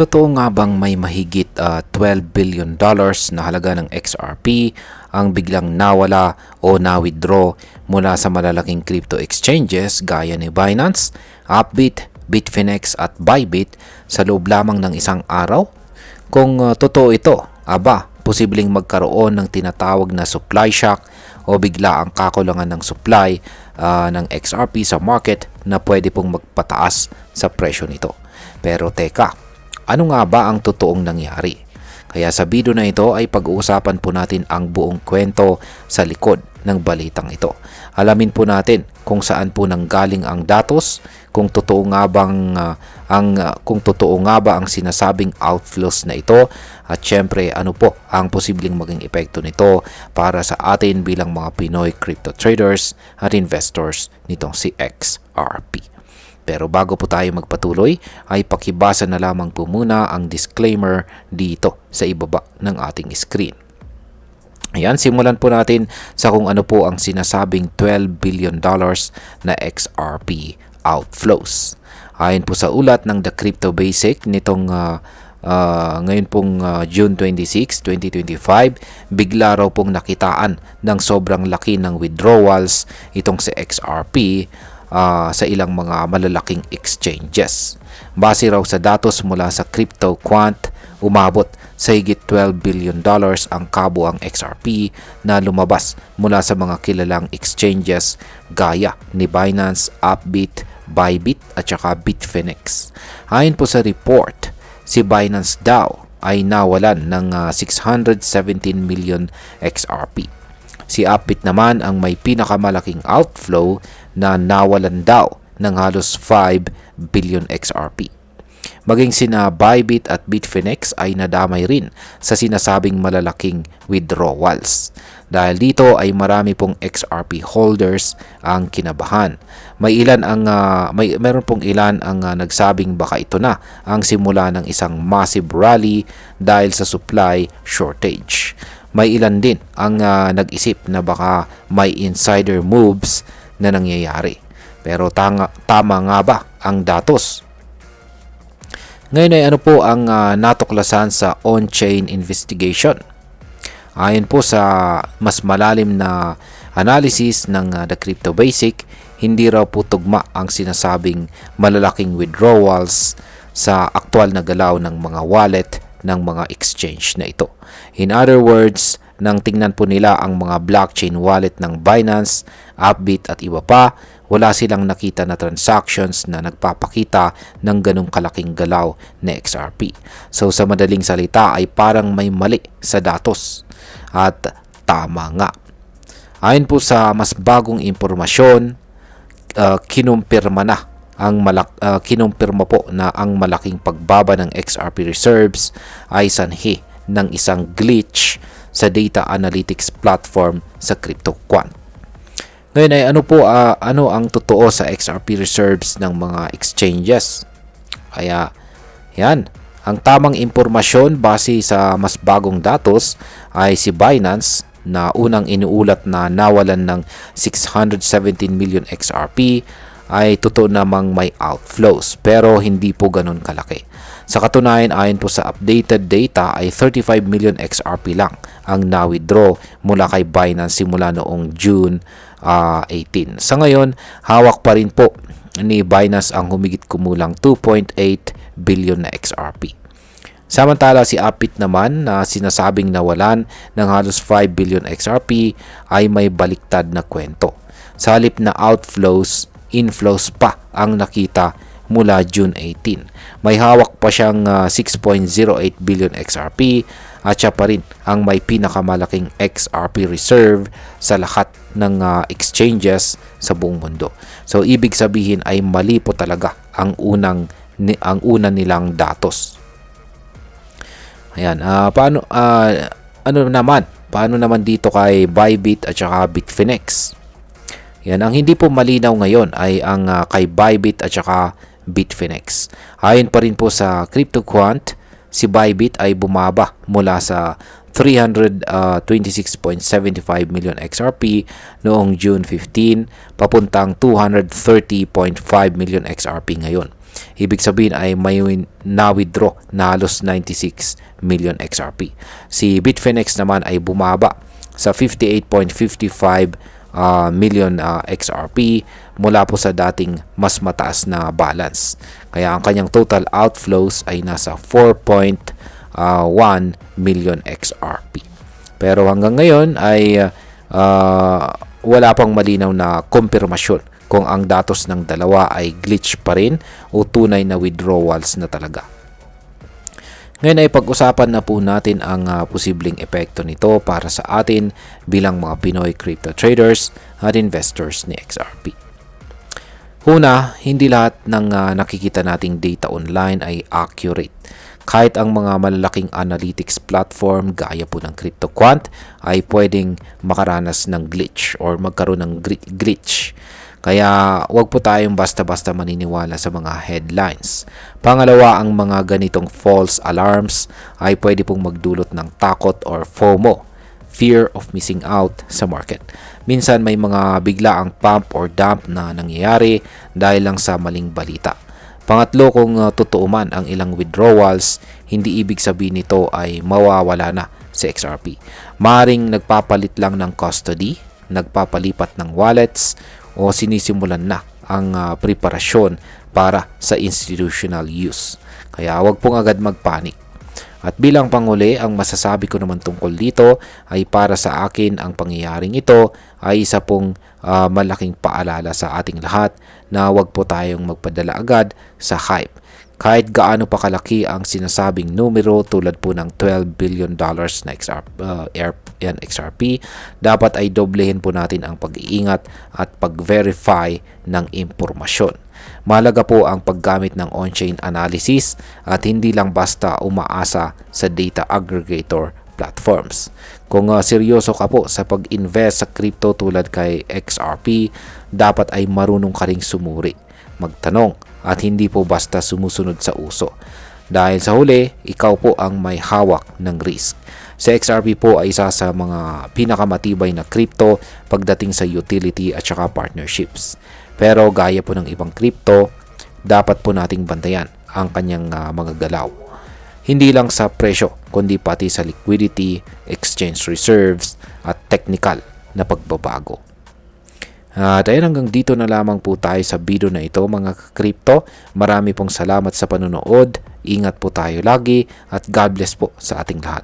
Totoo nga bang may mahigit $12 billion na halaga ng XRP ang biglang nawala o na-withdraw mula sa malalaking crypto exchanges gaya ni Binance, Upbit, Bitfinex at Bybit sa loob lamang ng isang araw? Kung totoo ito, posibleng magkaroon ng tinatawag na supply shock o bigla ang kakulangan ng supply ng XRP sa market na pwede pong magpataas sa presyo nito. Pero teka, ano nga ba ang totoong nangyari? Kaya sa video na ito ay pag-uusapan po natin ang buong kwento sa likod ng balitang ito. Alamin po natin kung saan po nanggaling ang datos, kung totoo nga ba ang sinasabing outflows na ito, at syempre ano po ang posibleng maging epekto nito para sa atin bilang mga Pinoy crypto traders at investors nitong si XRP. Pero bago po tayo magpatuloy, ay pakibasa na lamang po muna ang disclaimer dito sa ibaba ng ating screen. Ayan, simulan po natin sa kung ano po ang sinasabing $12 billion na XRP outflows. Ayon po sa ulat ng The Crypto Basic nitong ngayon pong June 26, 2025, bigla raw pong nakitaan ng sobrang laki ng withdrawals itong si XRP sa ilang mga malalaking exchanges. Base raw sa datos mula sa CryptoQuant, umabot sa higit $12 billion ang kabuang XRP na lumabas mula sa mga kilalang exchanges gaya ni Binance, Upbit, Bybit at saka Bitfinex. Ayon po sa report, si Binance daw ay nawalan ng 617 million XRP. Si Upbit naman ang may pinakamalaking outflow na nawalan daw ng halos 5 billion XRP. Maging sina Bybit at Bitfinex ay nadamay rin sa sinasabing malalaking withdrawals. Dahil dito ay marami pong XRP holders ang kinabahan. Meron pong ilan ang nagsabing baka ito na ang simula ng isang massive rally dahil sa supply shortage. May ilan din ang nag-isip na baka may insider moves na nangyayari. Pero tama nga ba ang datos? Ngayon ay ano po ang natuklasan sa on-chain investigation? Ayon po sa mas malalim na analysis ng The Crypto Basic, hindi raw po tugma ang sinasabing malalaking withdrawals sa aktual na galaw ng mga wallet ng mga exchange na ito. In other words, nang tingnan po nila ang mga blockchain wallet ng Binance, Upbit at iba pa, wala silang nakita na transactions na nagpapakita ng ganong kalaking galaw na XRP. So sa madaling salita ay parang may mali sa datos. At tama nga. Ayon po sa mas bagong impormasyon, kinumpirma po na ang malaking pagbaba ng XRP reserves ay sanhi ng isang glitch sa data analytics platform sa CryptoQuant. Ngayon ay ano ang totoo sa XRP reserves ng mga exchanges? Kaya yan, ang tamang impormasyon base sa mas bagong datos ay si Binance na unang inuulat na nawalan ng 617 million XRP ay totoo namang may outflows pero hindi po ganun kalaki. Sa katunayan, ayon po sa updated data ay 35 million XRP lang ang na-withdraw mula kay Binance simula noong June 18. Sa ngayon, hawak pa rin po ni Binance ang humigit kumulang 2.8 billion na XRP. Samantala si Upbit naman na sinasabing nawalan ng halos 5 billion XRP ay may baliktad na kwento. Sa halip na outflows, inflows pa ang nakita mula June 18. May hawak pa siyang 6.08 billion XRP at siya pa rin ang may pinakamalaking XRP reserve sa lahat ng exchanges sa buong mundo. So ibig sabihin ay mali po talaga ang una nilang datos. Ayan, paano naman dito kay Bybit at saka Bitfinex? Yan, ang hindi po malinaw ngayon ay ang kay Bybit at saka Bitfinex. Ayon pa rin po sa CryptoQuant, si Bybit ay bumaba mula sa 326.75 million XRP noong June 15 papuntang 230.5 million XRP ngayon. Ibig sabihin ay may na-withdraw na halos 96 million XRP. Si Bitfinex naman ay bumaba sa 58.55 million XRP mula po sa dating mas mataas na balance. Kaya ang kanyang total outflows ay nasa 4.1 million XRP. Pero hanggang ngayon ay wala pang malinaw na kumpirmasyon kung ang datos ng dalawa ay glitch pa rin o tunay na withdrawals na talaga. Ngayon ay pag-usapan na po natin ang posibleng epekto nito para sa atin bilang mga Pinoy crypto traders at investors ni XRP. Una, hindi lahat ng nakikita nating data online ay accurate. Kahit ang mga malalaking analytics platform gaya po ng CryptoQuant ay pwedeng makaranas ng glitch or magkaroon ng glitch. Kaya wag po tayong basta-basta maniniwala sa mga headlines. Pangalawa, ang mga ganitong false alarms ay pwede pong magdulot ng takot or FOMO, fear of missing out sa market. Minsan may mga biglaang pump or dump na nangyayari dahil lang sa maling balita. Pangatlo, kung totoo man ang ilang withdrawals, hindi ibig sabihin nito ay mawawala na si XRP. Maring nagpapalit lang ng custody, nagpapalipat ng wallets, o sinisimulan na ang preparasyon para sa institutional use. Kaya huwag pong agad magpanik. At bilang panghuli, ang masasabi ko naman tungkol dito ay para sa akin ang pangyayaring ito ay isa pong malaking paalala sa ating lahat na huwag po tayong magpadala agad sa hype. Kahit gaano pa kalaki ang sinasabing numero tulad po ng $12 billion na XRP, dapat ay doblehin po natin ang pag-iingat at pag-verify ng impormasyon. Mahalaga po ang paggamit ng on-chain analysis at hindi lang basta umaasa sa data aggregator platforms. Kung seryoso ka po sa pag-invest sa crypto tulad kay XRP, dapat ay marunong ka ring sumuri, magtanong, at hindi po basta sumusunod sa uso. Dahil sa huli, ikaw po ang may hawak ng risk. Si XRP po ay isa sa mga pinakamatibay na crypto pagdating sa utility at saka partnerships. Pero gaya po ng ibang crypto, dapat po nating bantayan ang kanyang mga galaw. Hindi lang sa presyo, kundi pati sa liquidity, exchange reserves, at technical na pagbabago. At ayun, hanggang dito na lamang po tayo sa video na ito mga crypto. Marami pong salamat sa panonood. Ingat po tayo lagi at God bless po sa ating lahat.